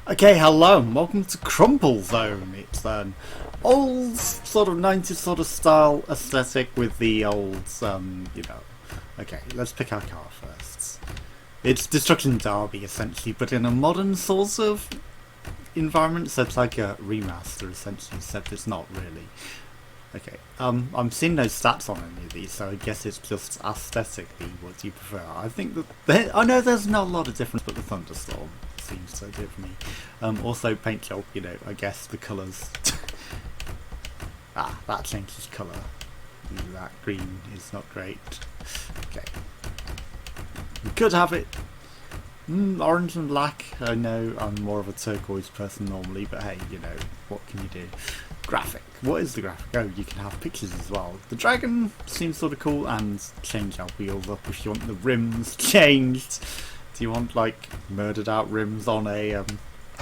Okay, hello and welcome to Crumple Zone. It's an old sort of 90s sort of style aesthetic with the old, Okay, let's pick our car first. It's Destruction Derby essentially, but in a modern sort of environment, so it's like a remaster essentially, except it's not really. Okay, I'm seeing no stats on any of these, so I guess it's just aesthetically what do you prefer. I think that I know there's not a lot of difference, but the Thunderstorm seems so good for me. Also paint job, I guess the colours. That changes colour. That green is not great. Okay. We could have it orange and black. I know I'm more of a turquoise person normally, but hey, what can you do? Graphic. What is the graphic? Oh, you can have pictures as well. The dragon seems sort of cool, and change our wheels up if you want the rims changed. Do you want like murdered out rims on a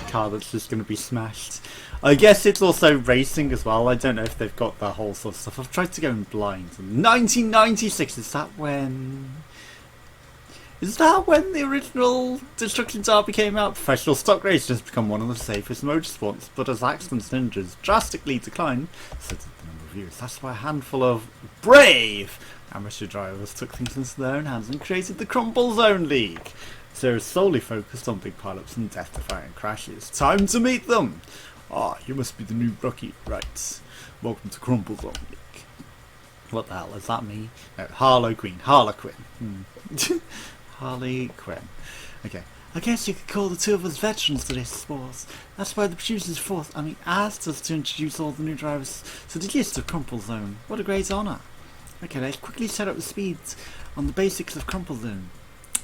car that's just going to be smashed? I guess it's also racing as well. I don't know if they've got that whole sort of stuff. I've tried to go in blind. 1996, is that when the original Destruction Derby came out? Professional stock racing has become one of the safest motorsports, but as accidents and injuries drastically declined, so did the number of viewers. That's why a handful of brave amateur drivers took things into their own hands and created the Crumple Zone League. So it's solely focused on big pileups and death-defying crashes. Time to meet them! You must be the new rookie, right? Welcome to Crumple Zone League. What the hell, is that me? No, Harlequin. Harley Quinn. Okay. I guess you could call the two of us veterans to this sport. That's why the producers asked us to introduce all the new drivers to the gist of Crumple Zone. What a great honour. Okay, let's quickly set up the speeds on the basics of Crumple Zone.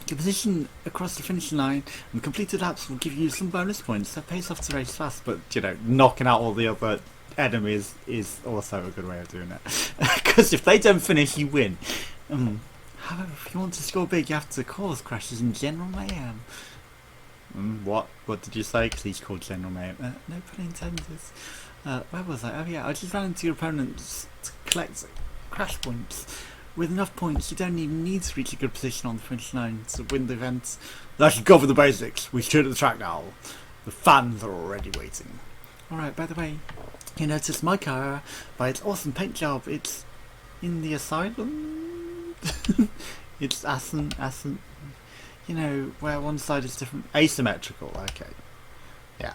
Your position across the finish line and completed laps will give you some bonus points. That pays off to race fast, but knocking out all the other enemies is also a good way of doing it. Because if they don't finish, you win. However, if you want to score big, you have to cause crashes and general mayhem. What did you say? Because he's called General Mayhem. No pun intended. Where was I? Oh yeah, I just ran into your opponents to collect crash points. With enough points, you don't even need to reach a good position on the finish line to win the event. That should cover the basics. We should at the track now. The fans are already waiting. Alright, by the way, you notice my car, by its awesome paint job, it's in the asylum? It's where one side is different. Asymmetrical, okay. Yeah.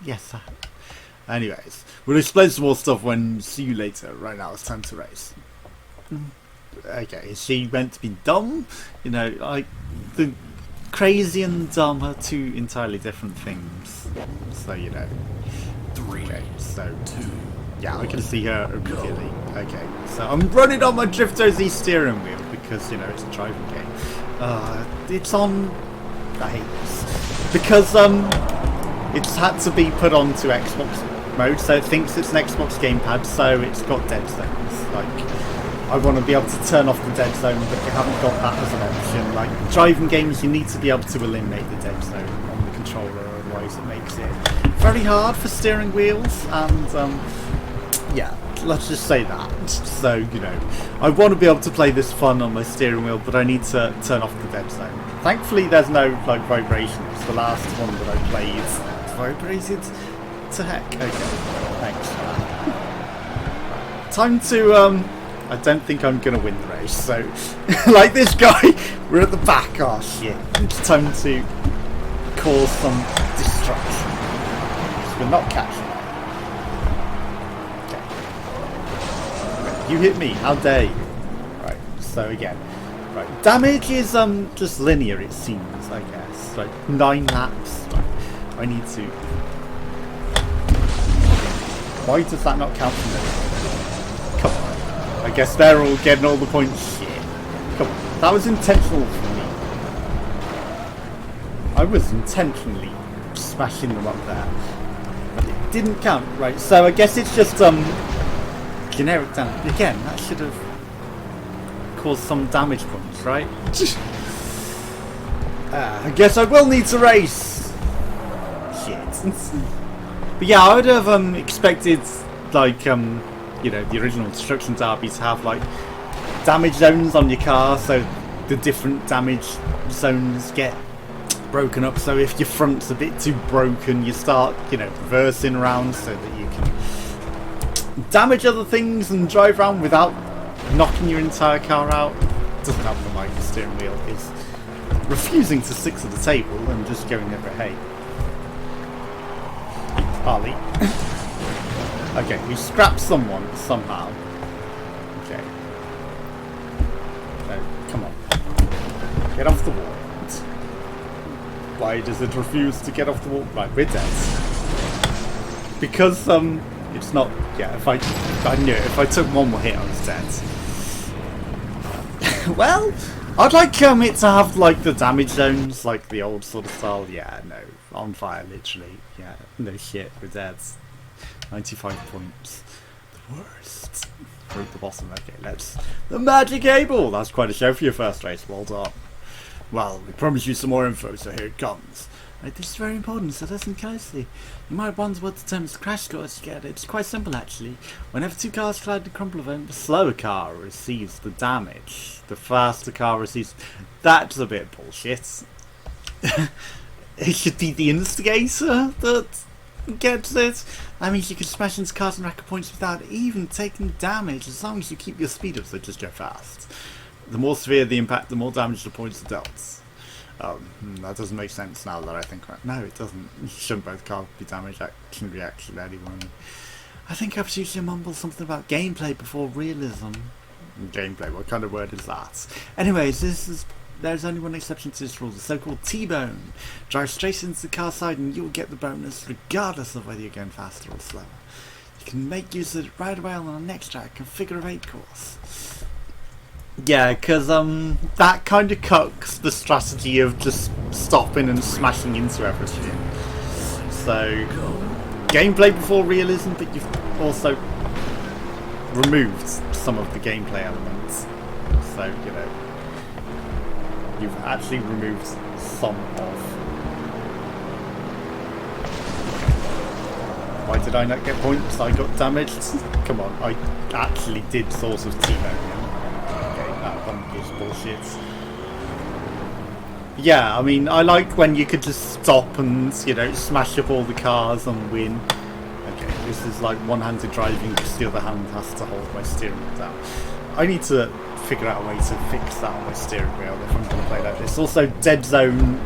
Yes. Anyways, we'll explain some more stuff when see you later. Right now, it's time to race. Okay, is she meant to be dumb? Like the crazy and dumb are two entirely different things. So 3, okay, so 2. yeah, I can see her immediately. Okay, so I'm running on my Driftozy steering wheel because it's a driving game. It's on. I hate this because it's had to be put onto Xbox mode, so it thinks it's an Xbox gamepad, so it's got dead zones. Like, I want to be able to turn off the dead zone, but you haven't got that as an option. Like driving games, you need to be able to eliminate the dead zone on the controller, otherwise it makes it very hard for steering wheels. And yeah, let's just say that. So I want to be able to play this fun on my steering wheel, but I need to turn off the dead zone. Thankfully, there's no like vibrations. The last one that I played vibrated to heck. Okay, thanks for that. Time to I don't think I'm going to win the race, so like this guy, we're at the back, oh shit, it's time to cause some destruction, because we're not catching it. Okay. You hit me, how dare you? Right, so again, right, damage is just linear it seems, I guess, like 9 laps, right. I need to, why does that not count for me? Come on. I guess they're all getting all the points. Shit. Come on. That was intentional for me. I was intentionally smashing them up there. But it didn't count. Right, so I guess it's just generic damage. Again, that should have caused some damage points, right? I guess I will need to race. Shit. But yeah, I would have expected like the original Destruction Derby to have like damage zones on your car, so the different damage zones get broken up. So if your front's a bit too broken, you start, reversing around so that you can damage other things and drive around without knocking your entire car out. Doesn't happen on my steering wheel. Is refusing to stick to the table and just going over. Hey, Harley. Okay, we scrapped someone somehow. Okay. No, come on. Get off the wall. Why does it refuse to get off the wall? Right, we're dead. Because it's not. Yeah, if I knew it. If I took one more hit, I was dead. Well, I'd like it to have like the damage zones, like the old sort of style. Yeah, no, on fire, literally. Yeah, no shit, we're dead. 95 points. The worst. Broke the bottom. Okay, let's. The magic able. That's quite a show for your first race. Well done. Well, we promised you some more info, so here it comes. Right, this is very important, so listen closely. You might wonder what determines the crash scores you get. It's quite simple, actually. Whenever two cars collide in the Crumple event, the slower car receives the damage. The faster car receives... That's a bit bullshit. It should be the instigator that gets it. That means you can smash into cars and rack up points without even taking damage, as long as you keep your speed up, so just go fast. The more severe the impact, the more damage the points are dealt. That doesn't make sense now that I think about it. No, it doesn't. Shouldn't both cars be damaged in reaction anyway. I think I've usually mumbled something about gameplay before realism. Gameplay? What kind of word is that? Anyways, there's only one exception to this rule, the so-called T-bone. Drive straight into the car side and you'll get the bonus regardless of whether you're going faster or slower. You can make use of it right away on the next track and figure of 8 course. Yeah, because that kind of cucks the strategy of just stopping and smashing into everything. So, gameplay before realism, but you've also removed some of the gameplay elements. So, you've actually removed some of... Why did I not get points? I got damaged? Come on, I actually did sort of T-bone him. Bullshit. Yeah, I mean, I like when you could just stop and, smash up all the cars and win. Okay, this is like one-handed driving, just the other hand has to hold my steering wheel down. I need to figure out a way to fix that on my steering wheel if I'm going to play like this. Also, Dead Zone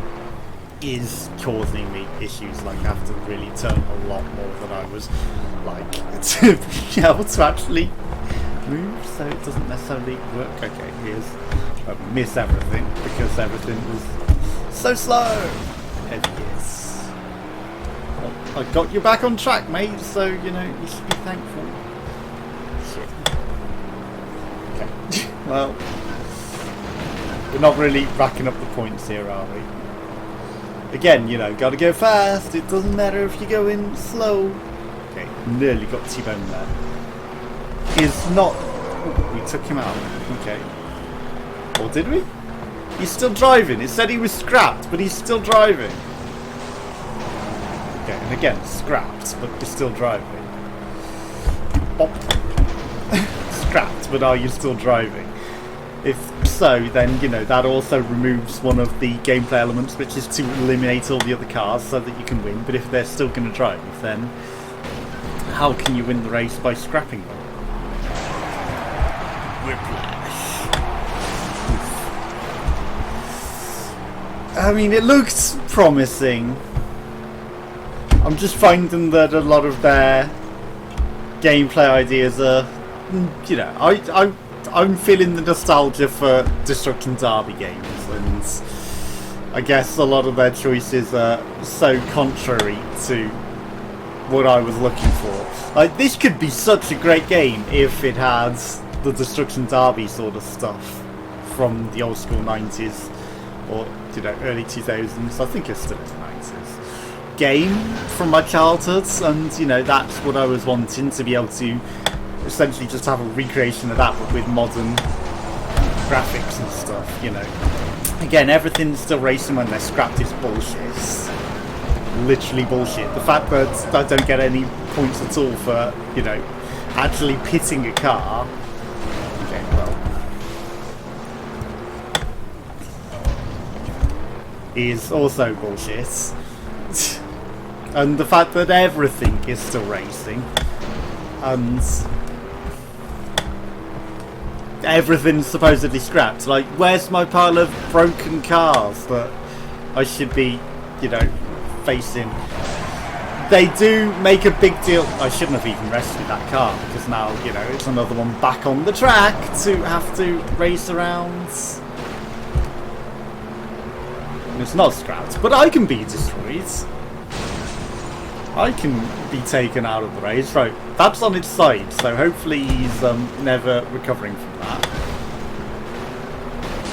is causing me issues, like I have to really turn a lot more than I was like to be able to actually move, so it doesn't necessarily work. Okay, here's miss everything because everything was so slow. Yes. Well, I got you back on track, mate, so you should be thankful. Shit. Okay. Well, we're not really racking up the points here, are we? Again, gotta go fast. It doesn't matter if you're going slow. Okay, nearly got T-bone there. Is not... We took him out. Okay. Or did we? He's still driving. It said he was scrapped, but he's still driving. Okay, and again, scrapped, but you're still driving. Bop. Scrapped, but are you still driving? If so, then, that also removes one of the gameplay elements, which is to eliminate all the other cars so that you can win. But if they're still going to drive, then how can you win the race by scrapping them? I mean, it looks promising. I'm just finding that a lot of their gameplay ideas are, I'm feeling the nostalgia for Destruction Derby games, and I guess a lot of their choices are so contrary to what I was looking for. Like, this could be such a great game if it had the Destruction Derby sort of stuff from the old school 90s or early 2000s. I think it's still in the 90s game from my childhood, and that's what I was wanting, to be able to essentially just have a recreation of that but with modern graphics and stuff. Again, everything's still racing when they're scrapped is bullshit. Literally bullshit. The fact that I don't get any points at all for actually pitting a car. Okay, well, is also bullshit. And the fact that everything is still racing, and everything's supposedly scrapped. Like, where's my pile of broken cars that I should be, facing? They do make a big deal. I shouldn't have even rescued that car, because now, it's another one back on the track to have to race around. And it's not scrapped, but I can be destroyed. I can be taken out of the race. Right, that's on its side, so hopefully he's never recovering from that.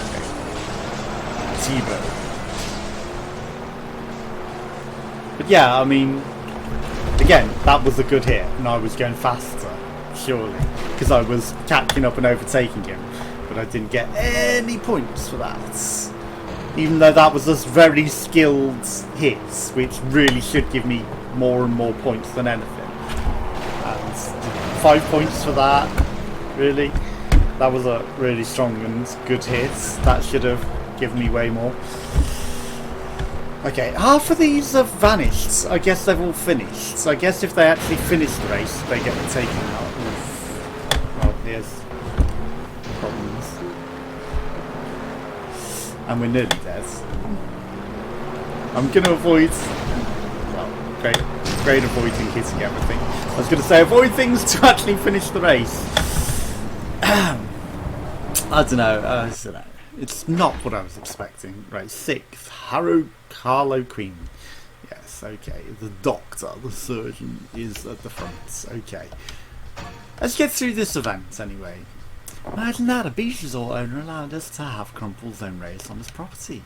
Okay. T-Bird. But yeah, I mean, again, that was a good hit, and I was going faster, surely, because I was catching up and overtaking him, but I didn't get any points for that. Even though that was just very skilled hits, which really should give me more and more points than anything. And 5 points for that, really? That was a really strong and good hit. That should have given me way more. Okay, half of these have vanished. I guess they've all finished. So I guess if they actually finish the race, they get taken out. Well, here's problems. And we're nearly dead. I'm going to avoid... Well, great avoiding hitting everything. I was going to say avoid things to actually finish the race. I don't know. It's not what I was expecting. Right, 6th. Harlow Queen. Yes, okay. The doctor, the surgeon, is at the front. Okay. Let's get through this event anyway. Imagine that, a beach resort owner allowed us to have Crumple's own race on his property.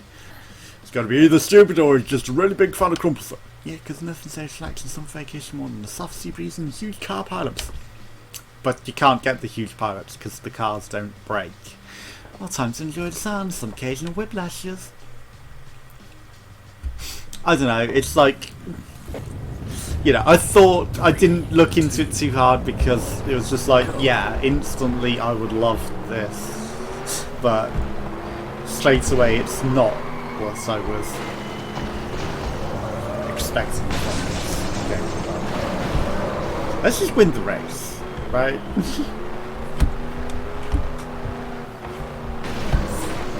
It's got to be either stupid or he's just a really big fan of Crumple's. Yeah, because nothing says relaxing some vacation more than the soft sea breeze and huge car pileups. But you can't get the huge pileups because the cars don't break. Well, time to enjoy the sound, some occasional whiplashes. I don't know, it's like... I thought I didn't look into it too hard because it was just like, yeah, instantly I would love this, but straight away it's not what I was expecting from this game. Let's just win the race, right?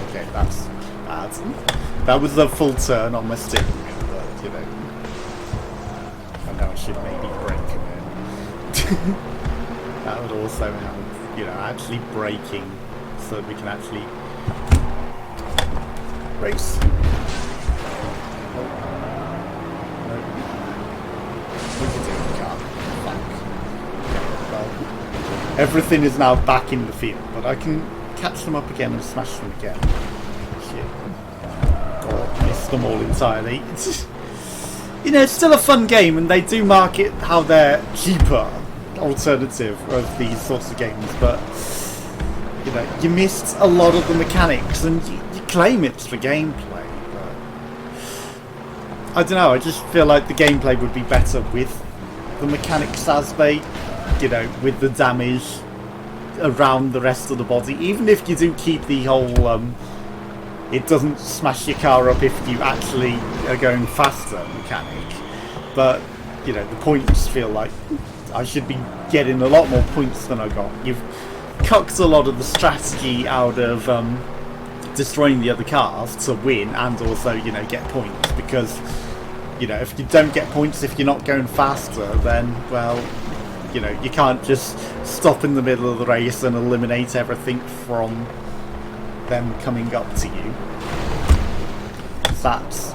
Okay, that's bad. That was a full turn on my steering wheel, but I should maybe brake a bit. That would also help, actually braking so that we can actually race. Oh. No. We can do the car. Fuck. Okay, well, everything is now back in the field, but I can catch them up again and smash them again. Shit. Or miss them all entirely. It's still a fun game, and they do market how they're cheaper alternative of these sorts of games, but you missed a lot of the mechanics, and you claim it's for gameplay, but I don't know, I just feel like the gameplay would be better with the mechanics as they, with the damage around the rest of the body, even if you do keep the whole it doesn't smash your car up if you actually are going faster mechanic. But, the points feel like I should be getting a lot more points than I got. You've cucked a lot of the strategy out of destroying the other cars to win and also, get points. Because, if you don't get points if you're not going faster, then, well, you can't just stop in the middle of the race and eliminate everything from them coming up to you. That's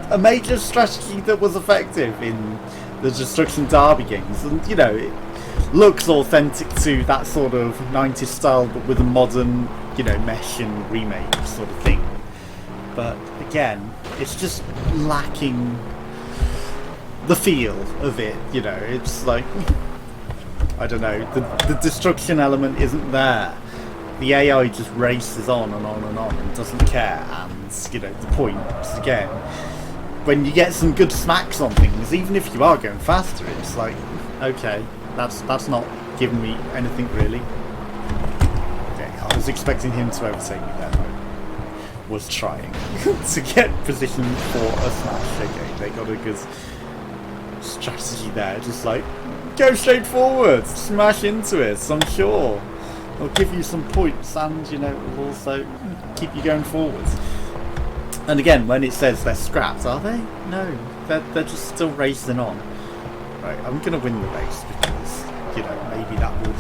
a major strategy that was effective in the Destruction Derby games, and it looks authentic to that sort of 90s style, but with a modern, mesh and remake sort of thing. But again, it's just lacking the feel of it. It's like, I don't know, the destruction element isn't there. The AI just races on and on and on and doesn't care, and the point again, when you get some good smacks on things, even if you are going faster, it's like, okay, that's not giving me anything really. Okay, I was expecting him to overtake me there though. was trying to get position for a smash. Okay, they got a good strategy there. Just like, go straight forward, smash into it. I'm sure it'll give you some points, and you know, it'll also keep you going forwards. And again, when it says they're scrapped, are they? No, they're just still racing on. Right, I'm gonna win the race because, you know, maybe that would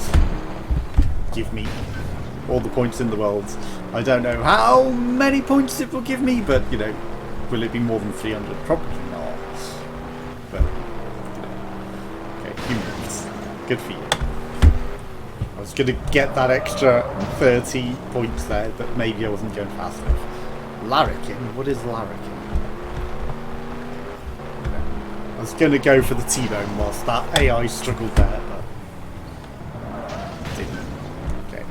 give me all the points in the world. I don't know how many points it will give me, but you know, will it be more than 300? Probably not. But you know, okay, you moved. Good for you. I was gonna get that extra 30 points there, but maybe I wasn't going fast enough. Larrikin? What is Larrikin? I was going to go for the T-bone whilst that AI struggled there, but didn't. Okay.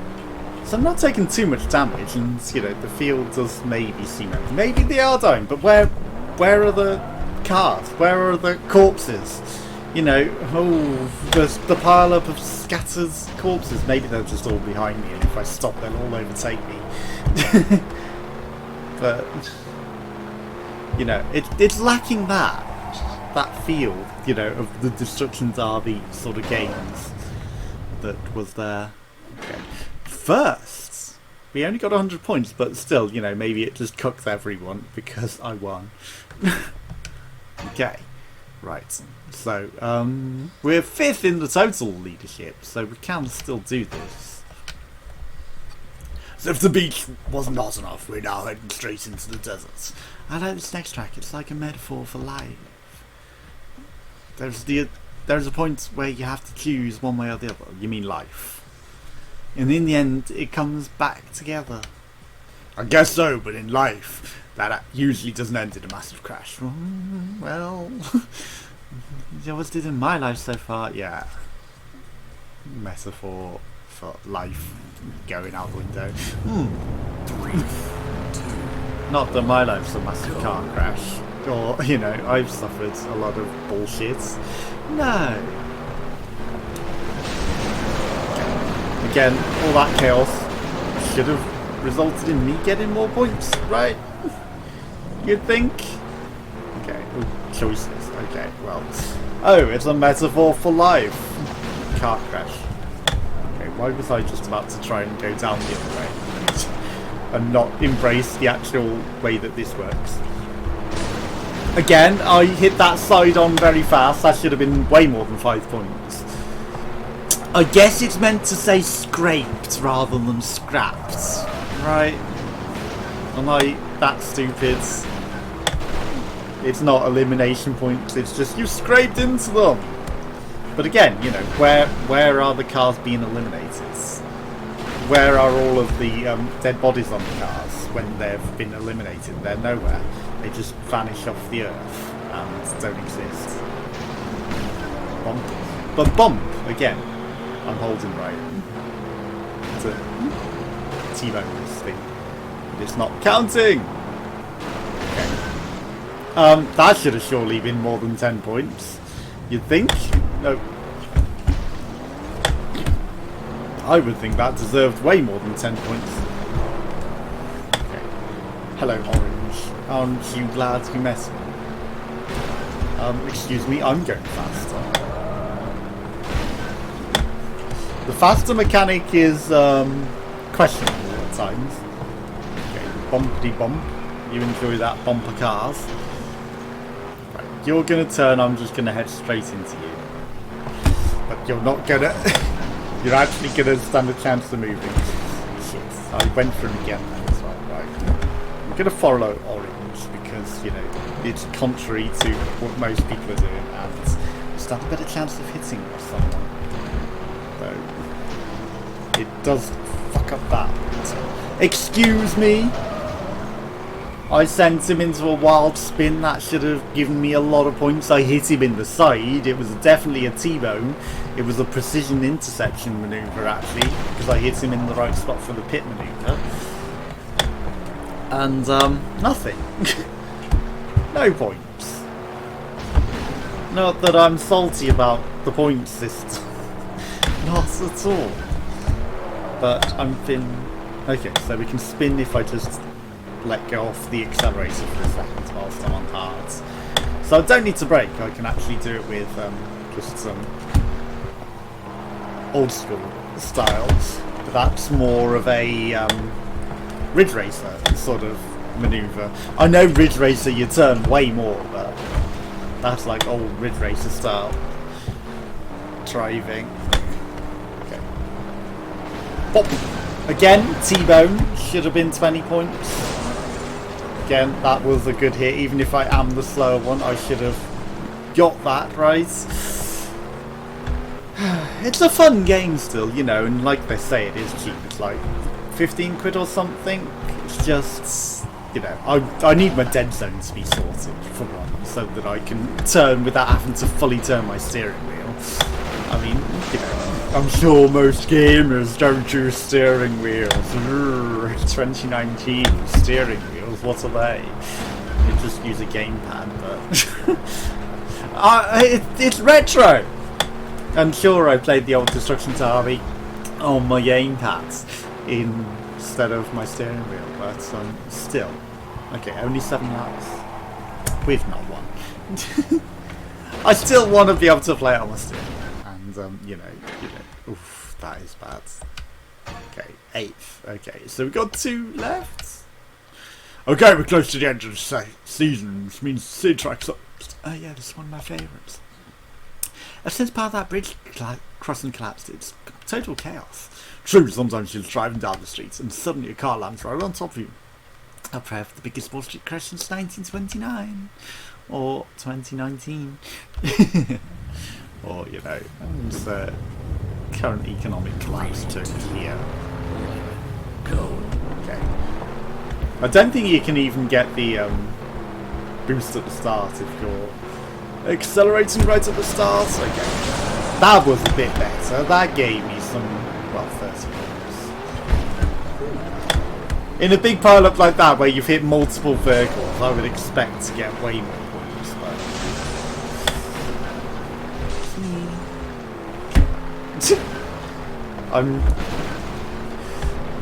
So I'm not taking too much damage, and you know, the field does maybe seem empty. Maybe they are dying, but where are the cars? Where are the corpses? You know, oh, there's the pile-up of scattered corpses. Maybe they're just all behind me, and if I stop, they'll all overtake me. But you know, it's lacking that feel, you know, of the Destruction Derby sort of games that was there. Okay. First, we only got 100 points, but still, you know, maybe it just cooked everyone because I won. Okay, right. So we're 5th in the total leadership, so we can still do this. So if the beach was not enough, we're now heading straight into the desert. I like this next track. It's like a metaphor for life. There's a point where you have to choose one way or the other. You mean life. And in the end, it comes back together. I guess so, but in life, that usually doesn't end in a massive crash. Well, it always did in my life so far. Yeah. Metaphor for life going out the window. 3, 2. Not that my life's a massive car crash. Or, you know, I've suffered a lot of bullshit. No. Again, all that chaos should have resulted in me getting more points, right? You'd think? Okay, choices. Okay, well. Oh, it's a metaphor for life. Car crash. Okay, why was I just about to try and go down the other way? And not embrace the actual way that this works? Again, I hit that side on very fast. That should have been way more than 5 points. I guess it's meant to say scraped rather than scrapped, right? Am I that stupid? It's not elimination points, it's just you scraped into them. But again, you know, where are the cars being eliminated? Where are all of the dead bodies on the cars when they've been eliminated? They're nowhere. They just vanish off the earth and don't exist. Bump. But bump, again. I'm holding right. It's a T-bone this thing. But it's not counting! Okay. That should have surely been more than 10 points. You'd think? No. I would think that deserved way more than 10 points. Okay. Hello, Orange. Aren't you glad you met me? Excuse me, I'm going faster. The faster mechanic is questionable at times. Okay, bumpity bump. You enjoy that bumper cars. Right, you're gonna turn, I'm just gonna head straight into you. But you're not gonna... You're actually gonna stand a chance of moving. Shit, I went for him again then as well. Right. I'm gonna follow Orange because, you know, it's contrary to what most people are doing and you stand a better chance of hitting someone. Though it does fuck up that. Excuse me? I sent him into a wild spin. That should have given me a lot of points. I hit him in the side. It was definitely a T-bone. It was a precision interception manoeuvre actually, because I hit him in the right spot for the pit manoeuvre. And nothing. No points. Not that I'm salty about the point system. Not at all. But I'm thin. Okay, so we can spin if I just let go off the accelerator for a second whilst I'm on hards. So I don't need to brake, I can actually do it with just some old school styles. But that's more of a Ridge Racer sort of manoeuvre. I know Ridge Racer you turn way more, but that's like old Ridge Racer style driving. Okay. Pop! Again, T-bone, should have been 20 points. Again, that was a good hit. Even if I am the slower one, I should have got that right. It's a fun game still, you know, and like they say, it is cheap. It's like 15 quid or something. It's just, you know, I need my dead zone to be sorted for one, so that I can turn without having to fully turn my steering wheel. I mean, you know, I'm sure most gamers don't use steering wheels. 2019 steering wheels, what are they? You just use a gamepad, but it's retro. And sure, I played the old Destruction Derby on my gamepads instead of my steering wheel, but still. Okay, only 7 laps. We've not won. I still want to be able to play it on my steering wheel, and you know, oof, that is bad. Okay, 8th. Okay, so we've got 2 left. Okay, we're close to the end of the season, which means the seed track's up. Oh yeah, this is one of my favourites. Since part of that bridge crossing collapsed, it's total chaos. True, sometimes you're driving down the streets and suddenly a car lands right on top of you. I pray for the biggest Wall Street crash since 1929. Or 2019. Or, you know, the current economic collapse took here. Go. Okay. I don't think you can even get the boost at the start if you're accelerating right at the start. Okay. That was a bit better. That gave me some, well, 30 points. In a big pile-up like that, where you've hit multiple vehicles, I would expect to get way more points. But I'm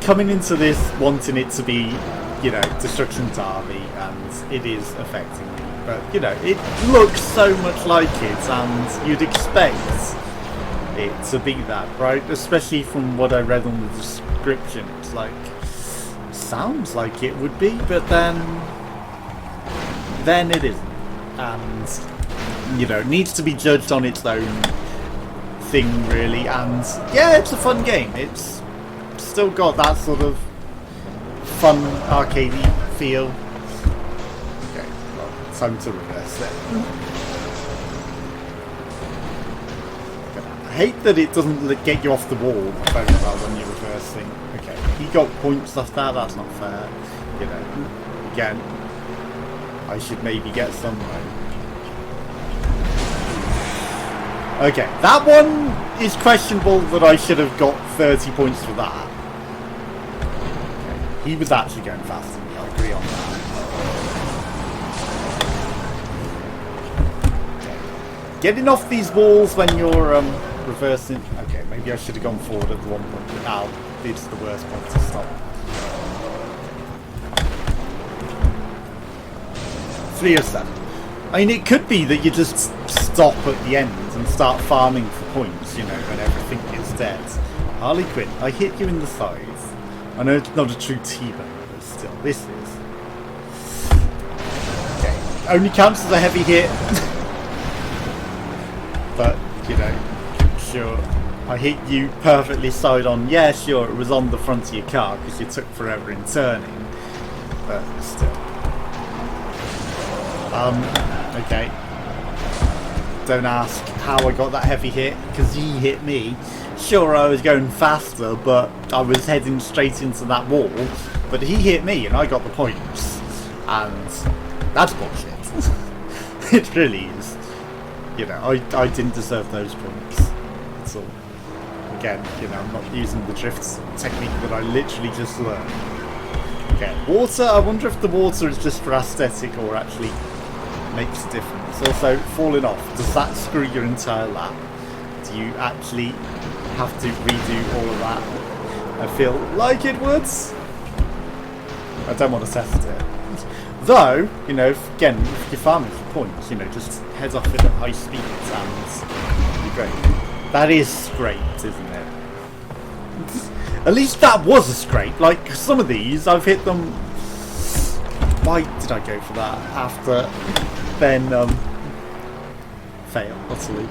coming into this wanting it to be, you know, Destruction Derby, and it is affecting me. But, you know, it looks so much like it, and you'd expect it to be that, right? Especially from what I read on the description. It's like, sounds like it would be, but then it isn't. And, you know, it needs to be judged on its own thing, really. And, yeah, it's a fun game. It's still got that sort of fun, arcadey feel. Time to reverse it. I hate that it doesn't get you off the wall very well when you're reversing. Okay, he got points off that, that's not fair. You know, again, I should maybe get somewhere. Okay, that one is questionable that I should have got 30 points for that. Okay, he was actually going faster than me, I agree on that. Getting off these walls when you're reversing. Okay, maybe I should have gone forward at the one point, but now it's the worst point to stop. 3 or 7. I mean, it could be that you just stop at the end and start farming for points, you know, when everything is dead. Harley Quinn, I hit you in the thighs. I know it's not a true T-bone, but still, this is. Okay, only counts as a heavy hit. But, you know, sure, I hit you perfectly side on. Yeah, sure, it was on the front of your car because you took forever in turning. But still. Okay. Don't ask how I got that heavy hit, because he hit me. Sure, I was going faster, but I was heading straight into that wall. But he hit me and I got the points. And that's bullshit. It really is. You know, I didn't deserve those points. That's all. Again, you know, I'm not using the drift technique that I literally just learned. Okay, water. I wonder if the water is just for aesthetic or actually makes a difference. Also, falling off. Does that screw your entire lap? Do you actually have to redo all of that? I feel like it would. I don't want to test it. Though, you know, if you're farming for points, you know, just head off it at high speeds and you're great. That is scraped, isn't it? At least that was a scrape. Like, some of these, I've hit them... Why did I go for that after then fail utterly?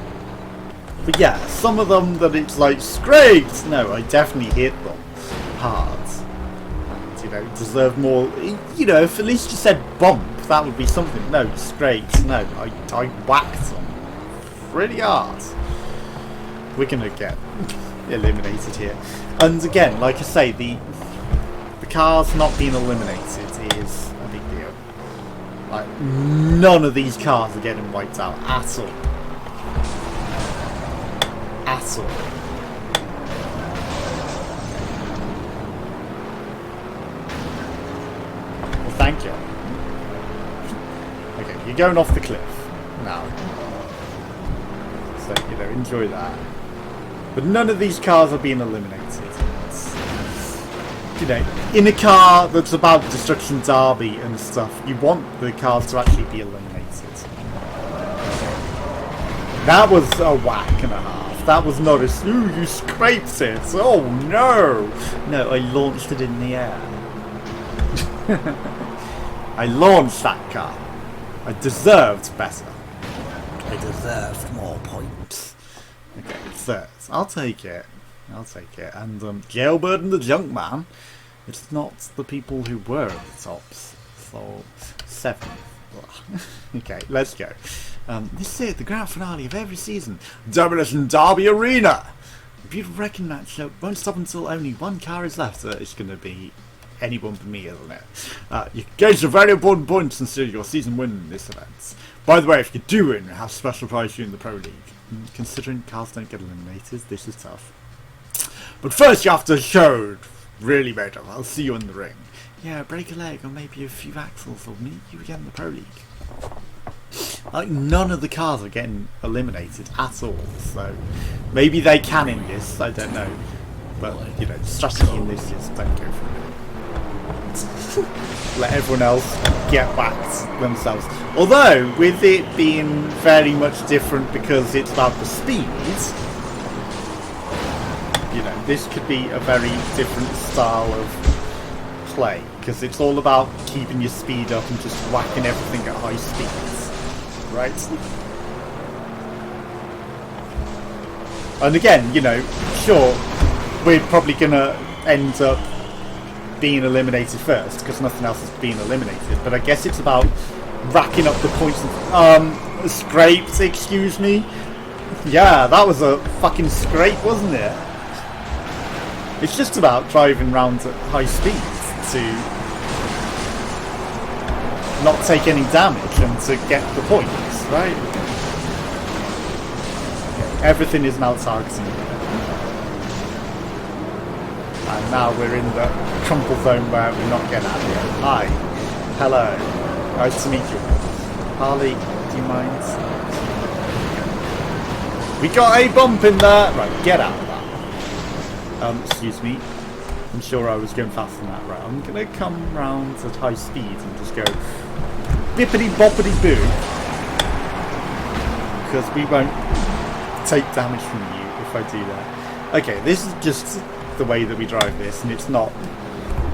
But yeah, some of them that it's like scraped. No, I definitely hit them hard. And, you know, deserve more. You know, if at least you said bump, that would be something. No, scraped. No, I whacked them pretty hard. We're gonna get eliminated here. And again, like I say, the cars not being eliminated is a big deal. Like, none of these cars are getting wiped out at all. At all. Well, thank you. Okay, you're going off the cliff now. So, you know, enjoy that. But none of these cars are being eliminated. You know, in a car that's about Destruction Derby and stuff, you want the cars to actually be eliminated. That was a whack and a half. That was not a... Ooh, you scraped it! Oh no! No, I launched it in the air. I launched that car. I deserved better. I deserved more points. Okay, so I'll take it. I'll take it. And Jailbird and the Junkman, it's not the people who were at the tops. So, 7. Okay, let's go. This is the grand finale of every season. Demolition Derby Arena! A beautiful wrecking match that won't stop until only one car is left. It's going to be anyone but me, isn't it? You gained a very important point considering your season win in this event. By the way, if you do win, have special prize for you in the Pro League. Considering cars don't get eliminated, this is tough. But first you have to show really made up. I'll see you in the ring. Yeah, break a leg or maybe a few axles will meet you again in the Pro League. Like, none of the cars are getting eliminated at all, so maybe they can in this, I don't know. But, you know, the strategy in this is don't go for it. Let everyone else get back themselves. Although, with it being very much different because it's about the speeds, you know, this could be a very different style of play. Because it's all about keeping your speed up and just whacking everything at high speeds. Right? And again, you know, sure, we're probably going to end up being eliminated first because nothing else is being eliminated. But I guess it's about racking up the points. Scraped, excuse me? Yeah, that was a fucking scrape, wasn't it? It's just about driving around at high speeds to not take any damage and to get the points, right? Everything is now targeting. And now we're in the Crumple zone where we're not getting out of here. Hi. Hello. Nice to meet you. Harley, do you mind? We got a bump in there! Right, get out of that. Excuse me. I'm sure I was going faster than that. Right, I'm going to come round at high speed and just go bippity boppity boo. Because we won't take damage from you if I do that. Okay, this is just the way that we drive this, and it's not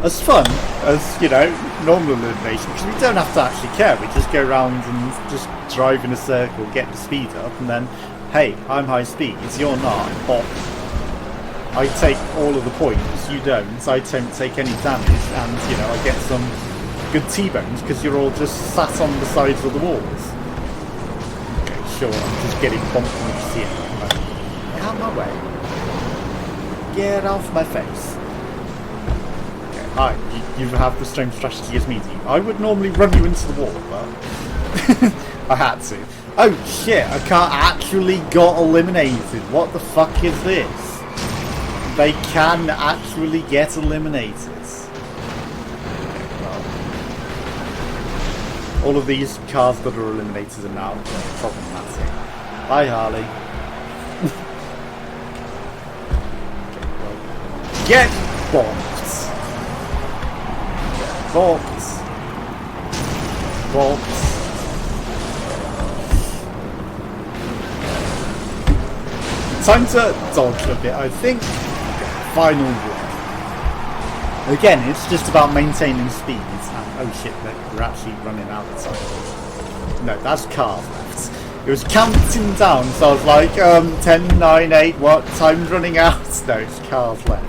as fun as, you know, normal elimination, because we don't have to actually care. We just go around and just drive in a circle, get the speed up, and then, hey, I'm high speed, you're not, but I take all of the points, you don't, I don't take any damage, and, you know, I get some good T-bones, because you're all just sat on the sides of the walls. Okay, sure, I'm just getting bumped when you see it. Get out of my way. Get off my face. Okay, hi, you have the same strategy as me, do you? I would normally run you into the wall, but I had to. Oh shit, a car actually got eliminated. What the fuck is this? They can actually get eliminated. Okay, well, all of these cars that are eliminated are now problematic. Bye, Harley. Get bombed. Vaults. Vaults. Time to dodge a bit, I think. Final word. Again, it's just about maintaining speeds. And, oh shit, we're actually running out of time. No, that's cars left. It was counting down, so I was like, 10, 9, 8, what? Time's running out? No, it's cars left.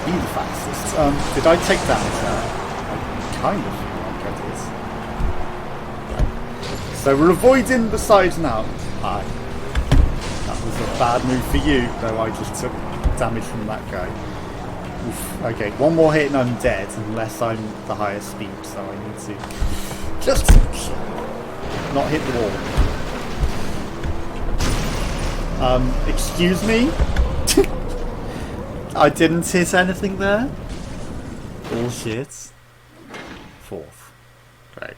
Be the fastest. Did I take damage there? I kind of feel like I did. So we're avoiding the sides now. Hi. That was a bad move for you, though I just took damage from that guy. Oof. Okay, one more hit and I'm dead, unless I'm the highest speed, so I need to just not hit the wall. Excuse me? I didn't hit anything there? Bullshit. Fourth. Great.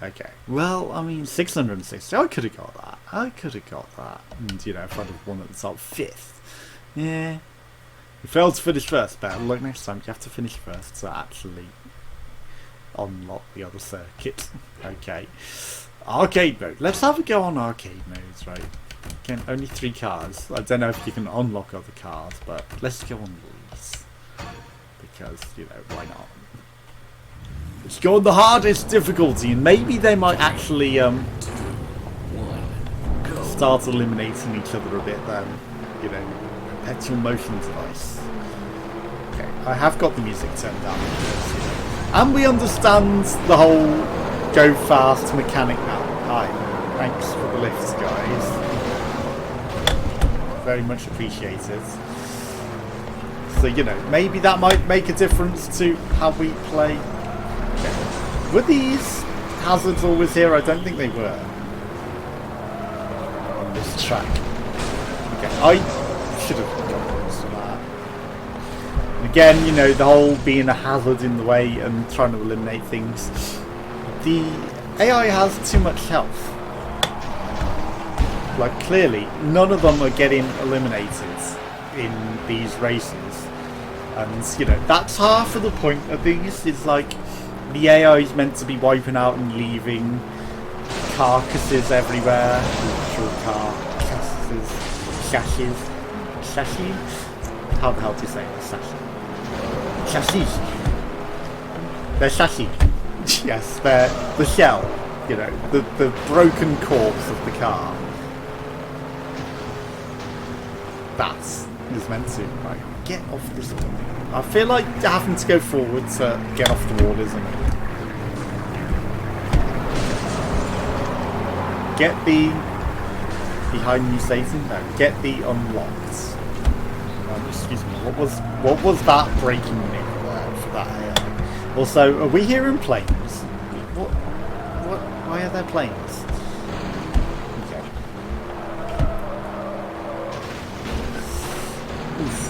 Okay. Well, I mean, 660. I could have got that. I could have got that. And, you know, if I'd have won at the top, fifth. Yeah. You failed to finish first, but look, next time you have to finish first to actually unlock the other circuit. Okay. Arcade mode. Let's have a go on arcade modes, right? Again, only 3 cars. I don't know if you can unlock other cars, but let's go on these. Because, you know, why not? Let's go on the hardest difficulty, and maybe they might actually start eliminating each other a bit then. You know, perpetual motion device. Okay, I have got the music turned down. And we understand the whole go fast mechanic now. Hi, thanks for the lifts, guys. Very much appreciated. So, you know, maybe that might make a difference to how we play. Okay. Were these hazards always here? I don't think they were. On this track. Okay, I should have gone to that. And again, you know, the whole being a hazard in the way and trying to eliminate things. The AI has too much health. Like, clearly, none of them are getting eliminated in these races. And, you know, that's half of the point of these, is like, the AI is meant to be wiping out and leaving carcasses everywhere. Literal carcasses. Chassis? How the hell do you say it? Chassis. They're chassis. Yes, they're the shell. You know, the broken corpse of the car. That is meant to, like, get off this wall. I feel like having to go forward to get off the wall, isn't it? Get the behind you, Satan. No, get the unlocked. Excuse me. What was that breaking maneuver there for that AI? Also, are we hearing planes? What? Why are there planes?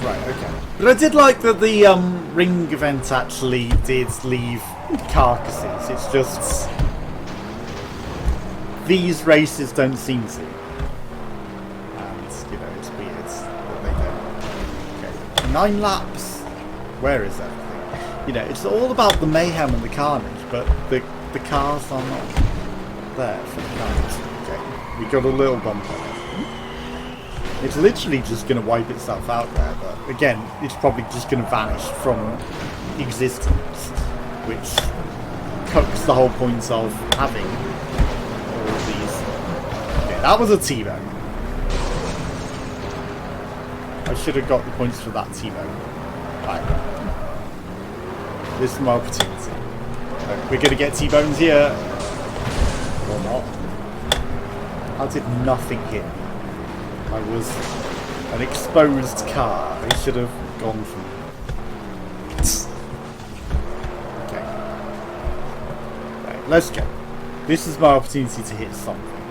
Right, okay. But I did like that the ring event actually did leave carcasses. It's just these races don't seem to. And, you know, it's weird that they don't. Okay. 9 laps. Where is everything? You know, it's all about the mayhem and the carnage, but the cars are not there for the carnage. Okay. We got a little bumper. It's literally just going to wipe itself out there, but again, it's probably just going to vanish from existence, which cuts the whole point of having all these. Okay, that was a T-bone. I should have got the points for that T-bone. Right. This is my opportunity. We're going to get T-bones here. Or not. How did nothing hit me? I was an exposed car. They should have gone for me. Okay. Right, let's go. This is my opportunity to hit something.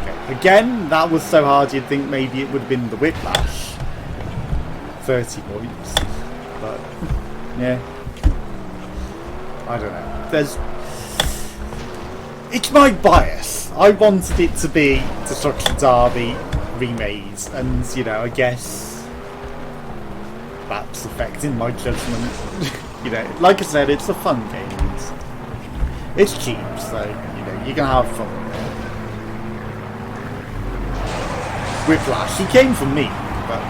Okay. Again, that was so hard you'd think maybe it would have been the whiplash. 30 points. But, yeah. I don't know. It's my bias. I wanted it to be Destruction Derby remade, and you know, I guess that's affecting my judgment. You know, like I said, it's a fun game. It's cheap, so you know you can have fun with it. Whiplash, he came from me, but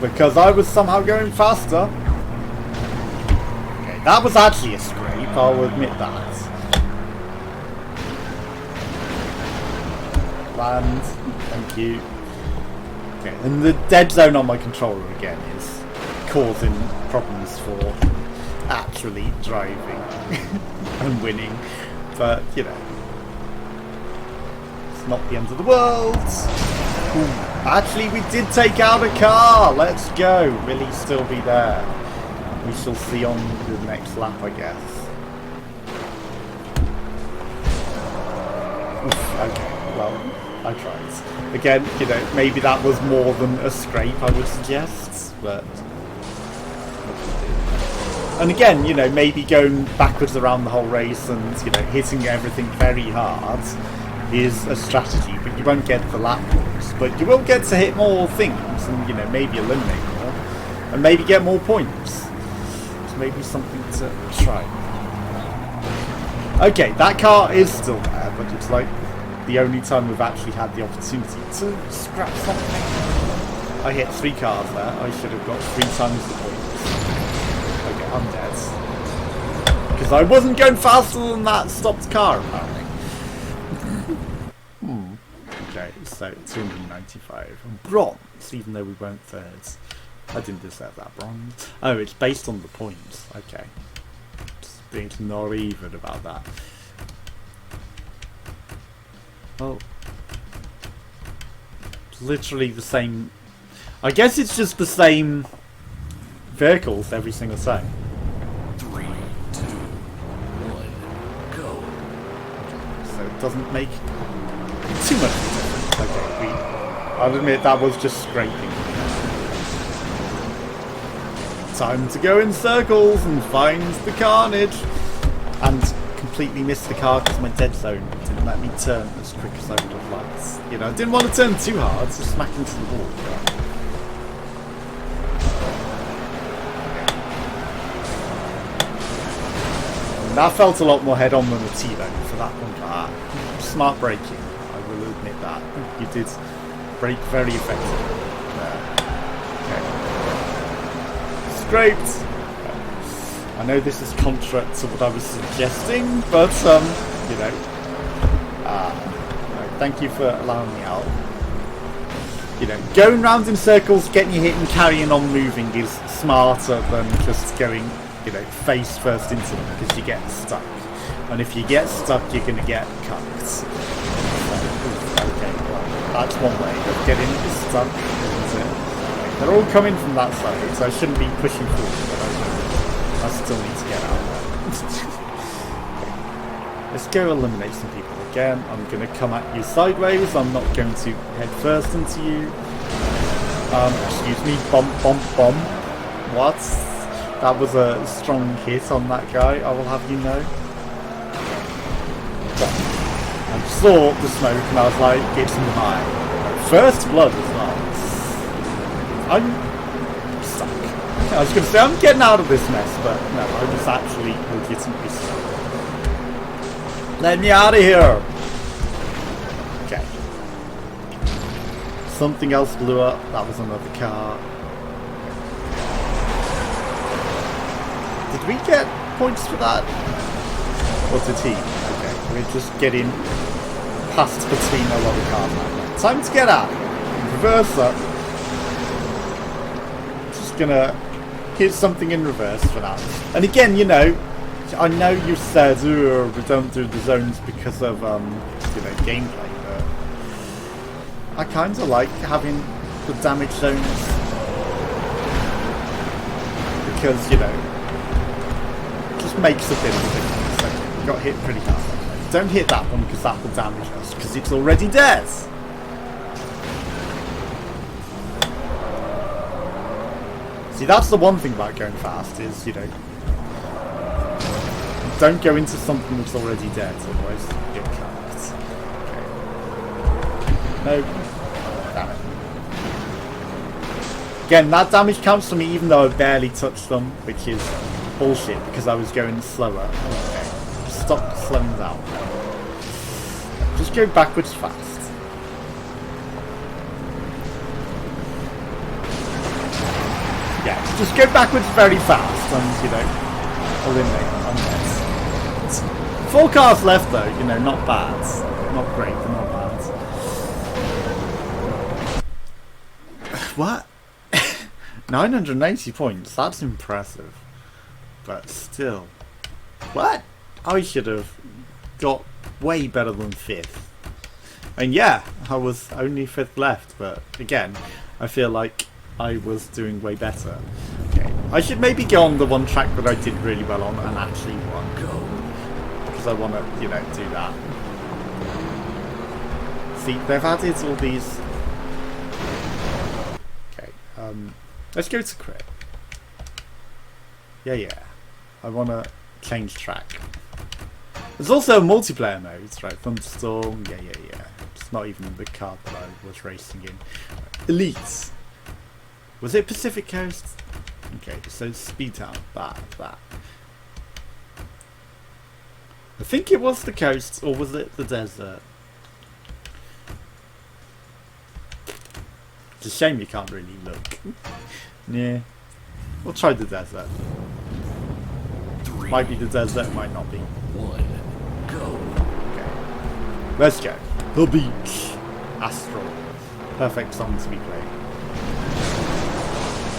because I was somehow going faster. Okay, that was actually a scrape, I'll admit that. Land, thank you. Okay, and the dead zone on my controller again is causing problems for actually driving and winning, but you know, it's not the end of the world. Ooh, actually, we did take out a car. Let's go. Will he still be there? We shall see on the next lap, I guess. Oof, okay, well, I tried. Again, you know, maybe that was more than a scrape, I would suggest, but... And again, you know, maybe going backwards around the whole race and, you know, hitting everything very hard is a strategy, but you won't get the lap points. But you will get to hit more things and, you know, maybe eliminate more. And maybe get more points. So maybe something to try. Okay, that car is still there, but it's like the only time we've actually had the opportunity to scrap something. I hit 3 cars there. I should have got 3 times the points. Okay, I'm dead. Because I wasn't going faster than that stopped car, apparently. Okay, so 295. Bronze, even though we weren't thirds. I didn't deserve that bronze. Oh, it's based on the points. Okay. Just being not even about that. Well, it's literally the same. I guess it's just the same vehicles every single time. 3, 2, 1, go. So it doesn't make too much difference. Okay, I'll admit that was just scraping. Time to go in circles and find the carnage. And completely missed the car because my dead zone didn't let me turn as quick as I would have liked. You know, I didn't want to turn too hard, so smack into the wall. And that felt a lot more head-on than the T-bone for that one. Smart braking, I will admit that. You did brake very effectively there. Okay. Scraped. I know this is contrary to what I was suggesting, but, you know, no, thank you for allowing me out. You know, going round in circles, getting your hit and carrying on moving is smarter than just going, you know, face first into them, because you get stuck. And if you get stuck, you're going to get cucked. So, okay, well, that's one way of getting stuck, isn't it? They're all coming from that side, so I shouldn't be pushing forward, but I still need to get out there. Let's go eliminate some people again. I'm going to come at you sideways. I'm not going to head first into you. Excuse me. Bump, bump, bump. What? That was a strong hit on that guy, I will have you know. I saw the smoke and I was like, it's mine. First blood as well. I'm stuck. I was going to say, I'm getting out of this mess, but no, I was actually legitimately stuck. Let me out of here! Okay. Something else blew up. That was another car. Did we get points for that? Or did he? Okay, we're just getting passed between a lot of cars now. Time to get out. Reverse up. Just gonna hit something in reverse for now. And again, you know, I know you said we don't do the zones because of you know, gameplay, but I kind of like having the damage zones because, you know, it just makes a bit of a difference. Like, we got hit pretty hard. Don't hit that one because that will damage us because it's already dead. See, that's the one thing about going fast is, you know, don't go into something that's already dead, otherwise you'll get No. Damn it. Again, that damage counts for me even though I barely touched them, which is bullshit because I was going slower. Okay. Stop slowing down. Just go backwards fast. Yeah, just go backwards very fast and, you know, eliminate them. It's 4 cars left though, you know, not bad. Not great, but not bad. What? 980 points, that's impressive. But still. What? I should have got way better than 5th. And yeah, I was only 5th left, but again, I feel like I was doing way better. Okay, I should maybe go on the one track that I did really well on and actually won. Because I want to, you know, do that. See, they've added all these... Okay, let's go to crit. Yeah. I want to change track. There's also a multiplayer mode, right? Thunderstorm, yeah. It's not even the card that I was racing in. Elite. Was it Pacific Coast? Okay, so Speed Town, that. I think it was the coast, or was it the desert? It's a shame you can't really look. Yeah. We'll try the desert. Might be the desert, might not be. 1, go. Okay. Let's go. The beach. Astral. Perfect song to be playing.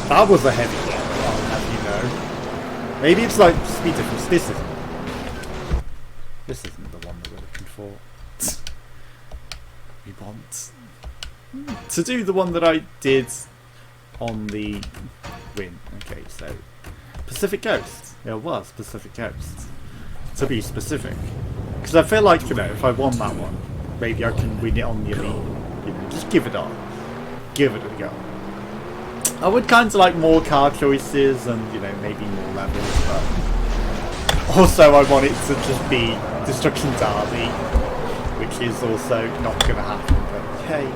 That was a heavy one, I'll have you know. Maybe it's like speed difference. This isn't the one that we're looking for. We want to do the one that I did on the win. Okay, so Pacific Coast. Yeah, it was Pacific Coast. To be specific. Because I feel like, you know, if I won that one, maybe I can win it on the elite. You know, just give it on. Give it a go. I would kind of like more car choices and, you know, maybe more levels, but also I want it to just be Destruction Derby, which is also not going to happen, but hey,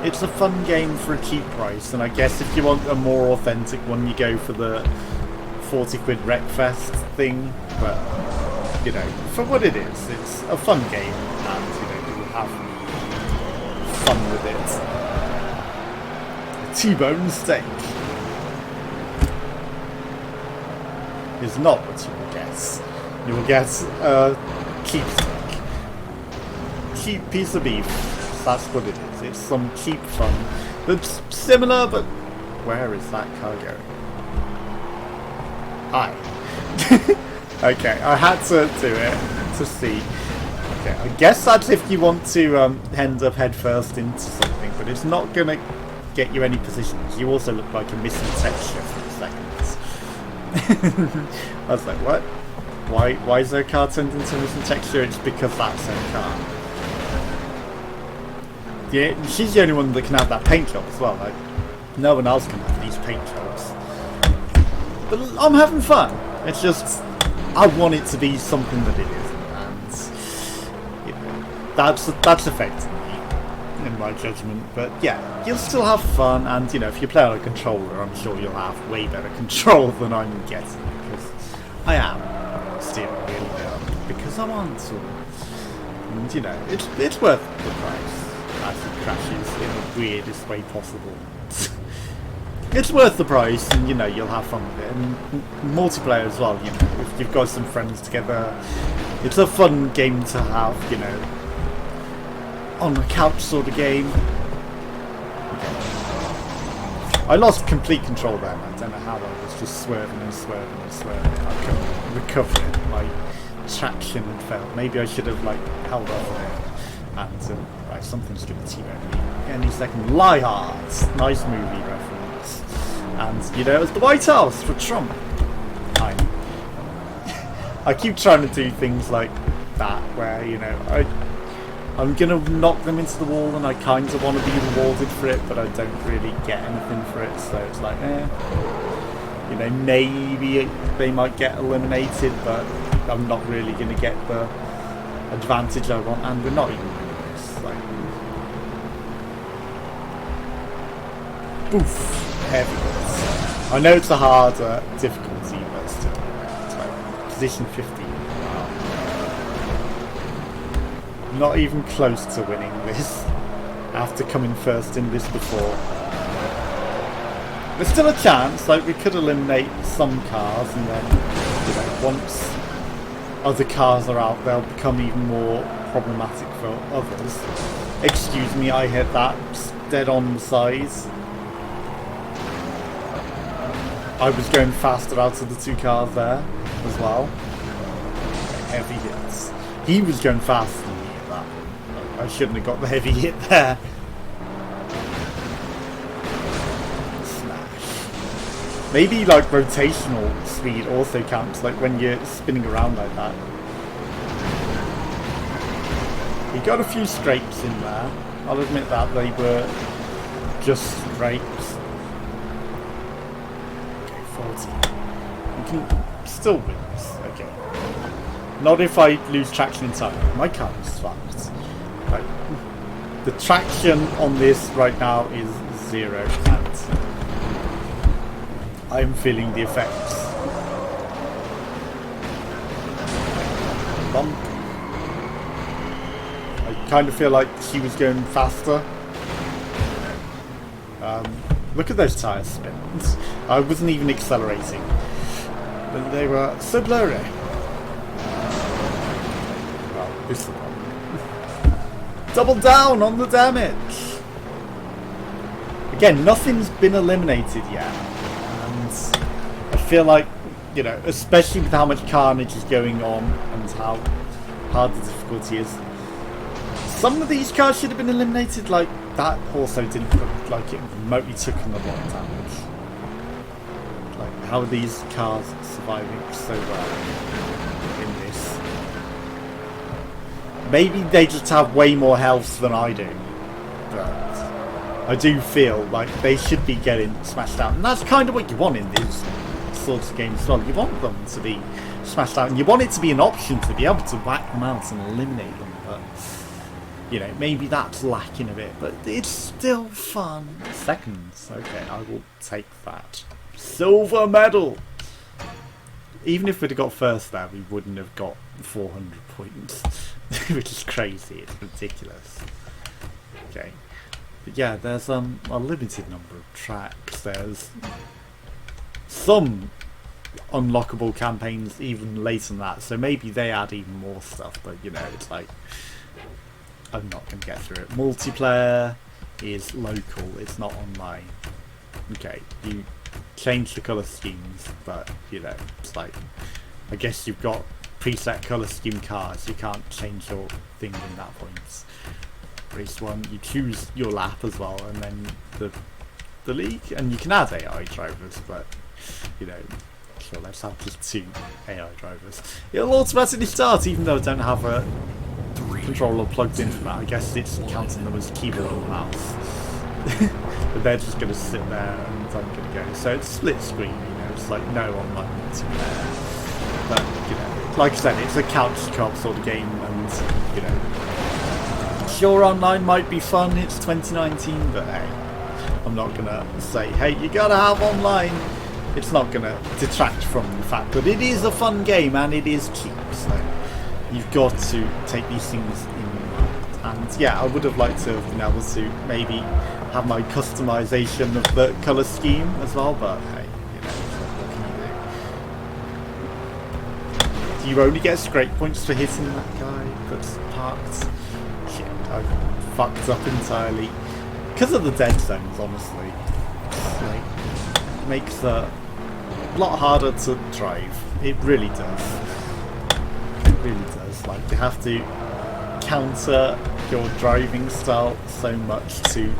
it's a fun game for a cheap price, and I guess if you want a more authentic one, you go for the 40 quid Wreckfest thing, but, you know, for what it is, it's a fun game, and, you know, you'll have fun with it. T-bone steak is not what you will get. You will get a cheap steak. Cheap piece of beef. That's what it is. It's some cheap fun. It's similar, but where is that car going? Hi. Okay, I had to do it to see. Okay, I guess that's if you want to end up head first into something, but it's not gonna get you any positions. You also look like a missing texture for a second. I was like, what? Why is their car turned into a missing texture? It's because that's her car. Yeah, she's the only one that can have that paint job as well. Like, no one else can have these paint jobs. But I'm having fun. It's just, I want it to be something that it isn't, and you know, that's affecting me in my judgment. But yeah, you'll still have fun, and you know, if you play on a controller, I'm sure you'll have way better control than I'm getting, because I am steering wheel down because I want to, and you know, it's worth the price as it crashes in the weirdest way possible. It's worth the price, and you know, you'll have fun with it, and multiplayer as well. You know, if you've got some friends together, it's a fun game to have. You know, on the couch sort of game. I lost complete control there. I don't know how I was just swerving and swerving and swerving. I couldn't recover it. My traction had failed. Maybe I should have like held off on it. And right, something's going to T-bone me any second. Lie Hard, nice movie reference. And you know, it was the White House for Trump. I keep trying to do things like that, where you know, I'm gonna knock them into the wall, and I kind of want to be rewarded for it, but I don't really get anything for it. So it's like, you know, maybe they might get eliminated, but I'm not really gonna get the advantage I want, and we're not even doing this. Like, Boof. Heavy hits. I know it's a harder difficulty, but still. It's like position 15. Wow. Not even close to winning this. After coming first in this before. There's still a chance, like we could eliminate some cars and then, you know, once other cars are out, they'll become even more problematic for others. Excuse me, I hit that dead on the size. I was going faster out of the two cars there as well. Heavy hits. He was going faster than me at that point. I shouldn't have got the heavy hit there. Maybe like rotational speed also counts, like when you're spinning around like that. He got a few scrapes in there. I'll admit that they were just scrapes. Okay, 40. We can still win this. Okay. Not if I lose traction entirely. My car is fucked. Like, the traction on this right now is 0 and I'm feeling the effects. Bump. I kind of feel like she was going faster. Look at those tyre spins. I wasn't even accelerating. But they were so blurry. Well, this is the problem. Double down on the damage! Again, nothing's been eliminated yet. I feel like, you know, especially with how much carnage is going on and how hard the difficulty is, some of these cars should have been eliminated. Like, that also didn't look like it remotely took in a lot of damage. Like, how are these cars surviving so well in this? Maybe they just have way more health than I do, but I do feel like they should be getting smashed out, and that's kind of what you want in these sorts of games as well. You want them to be smashed out, and you want it to be an option to be able to whack them out and eliminate them, but, you know, maybe that's lacking a bit, but it's still fun. Seconds, okay, I will take that. Silver medal! Even if we'd have got first there, we wouldn't have got 400 points, which is crazy, it's ridiculous. Okay. But yeah, there's a limited number of tracks. There's some unlockable campaigns even later than that, so maybe they add even more stuff, but you know, it's like, I'm not going to get through it. Multiplayer is local, it's not online. Okay, you change the colour schemes, but you know, it's like, I guess you've got preset colour scheme cars, you can't change your thing in that point. Race 1, you choose your lap as well, and then the league, and you can add AI drivers, but you know, sure, let's have just 2 AI drivers. It'll automatically start even though I don't have a controller plugged into that. I guess it's counting them as keyboard and mouse. But they're just going to sit there and I'm going to go. So it's split screen, you know, it's like no online multiplayer. But, you know, like I said, it's a couch co-op sort of game, and, you know, sure, online might be fun, it's 2019, but hey, I'm not going to say, hey, you got to have online. It's not going to detract from the fact that it is a fun game and it is cheap, so you've got to take these things in mind. And yeah, I would have liked to have been able to maybe have my customization of the colour scheme as well, but hey, you know, what can you do? Do you only get scrape points for hitting that guy that's parked? Shit, I fucked up entirely. Because of the dead zones, honestly. It's like, makes a lot harder to drive. It really does. It really does. Like, you have to counter your driving style so much to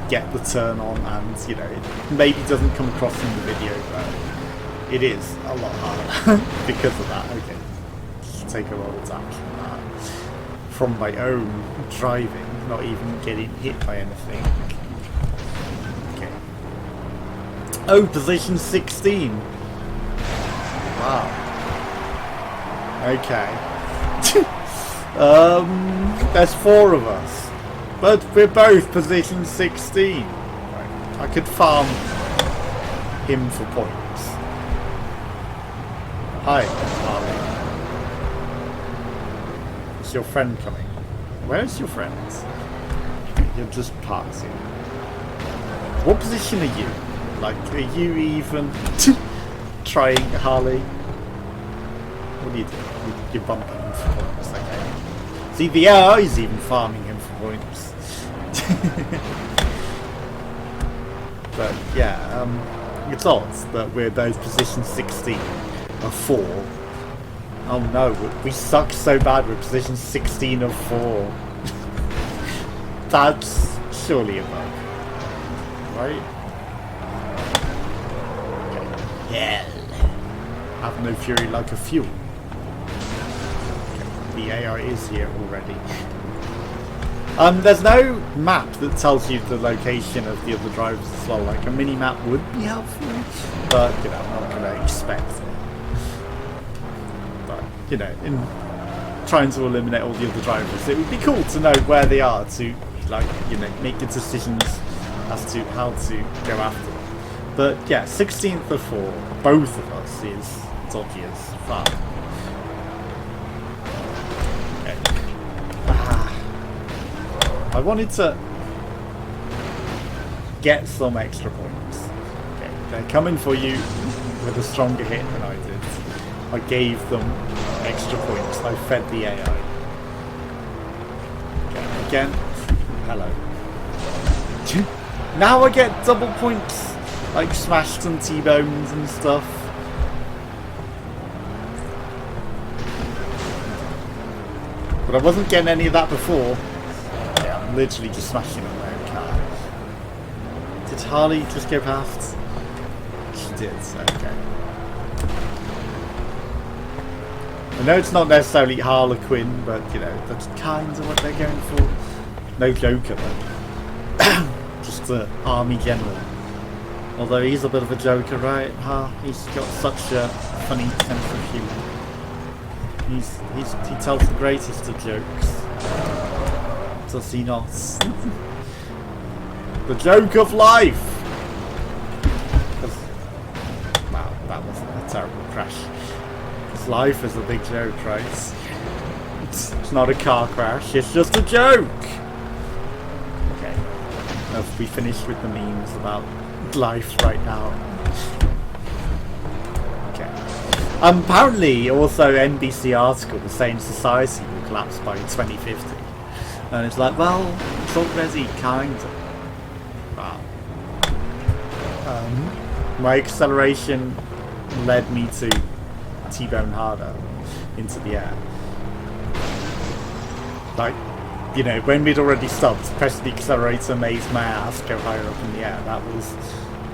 get the turn on, and you know, it maybe doesn't come across in the video, but it is a lot harder because of that. Okay, just take a lot of damage from that. From my own driving, not even getting hit by anything. Okay. Oh, position 16. Wow. Okay. There's 4 of us, but we're both position 16. Right, I could farm him for points. Hi, Harley. Is your friend coming? Where is your friend? You're just passing. What position are you? Like, are you even trying, Harley? What do you do? You're bumping him for points, okay. See, the AI is even farming him for points. But, yeah, it's odd that we're both position 16 of 4. Oh no, we suck so bad, we're position 16 of 4. That's surely a bug. Right? Okay. Yeah. Have no fury like a fuel. Okay. The AI is here already. There's no map that tells you the location of the other drivers as well. Like a mini map would be helpful, but you know, I'm not going to expect it. But you know, in trying to eliminate all the other drivers, it would be cool to know where they are to, like, you know, make the decisions as to how to go after them. But yeah, 16th of 4, both of us is dodgy as fuck. Okay. I wanted to get some extra points. Okay, they're coming for you with a stronger hit than I did. I gave them extra points. I fed the AI. Okay, again. Hello. Now I get double points, like smashed and T-bones and stuff. But I wasn't getting any of that before. Yeah, I'm literally just smashing on my own car. Did Harley just go past? She did, so okay. I know it's not necessarily Harlequin, but you know, that's kind of what they're going for. No Joker though. Just the army general. Although he's a bit of a joker, right? He's got such a funny sense of humour. He tells the greatest of jokes. Does he not? The joke of life! Wow, that wasn't a terrible crash. Because life is a big joke, right? It's not a car crash, it's just a joke! Okay. Have we finished with the memes about life right now? Okay. Apparently, also NBC article saying society will collapse by 2050. And it's like, well, it's already kind of. Wow. My acceleration led me to T-bone harder into the air. Like, you know, when we'd already stopped, pressed the accelerator, made my ass go higher up in the air. That was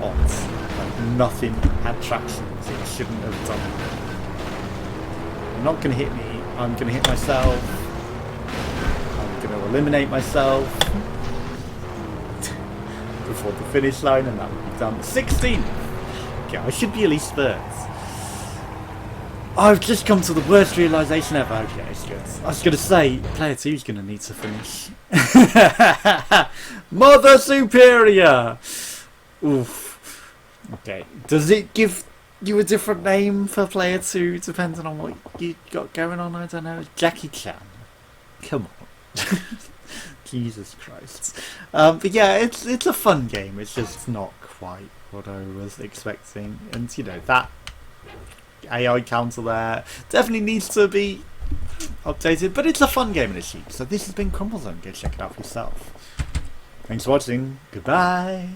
odd. Like, nothing had traction. It shouldn't have done it. You're not going to hit me. I'm going to hit myself. I'm going to eliminate myself before the finish line, and that would be done. 16! Okay, I should be at least third. I've just come to the worst realisation ever. Okay, it's good. I was going to say, player 2 is going to need to finish. Mother Superior! Oof. Okay, does it give you a different name for player 2 depending on what you got going on? I don't know. Jackie Chan. Come on. Jesus Christ. But yeah, it's a fun game. It's just not quite what I was expecting. And, you know, that AI counter there definitely needs to be updated, but it's a fun game and it's cheap. So this has been Crumple Zone. Go check it out for yourself. Thanks for watching. Goodbye.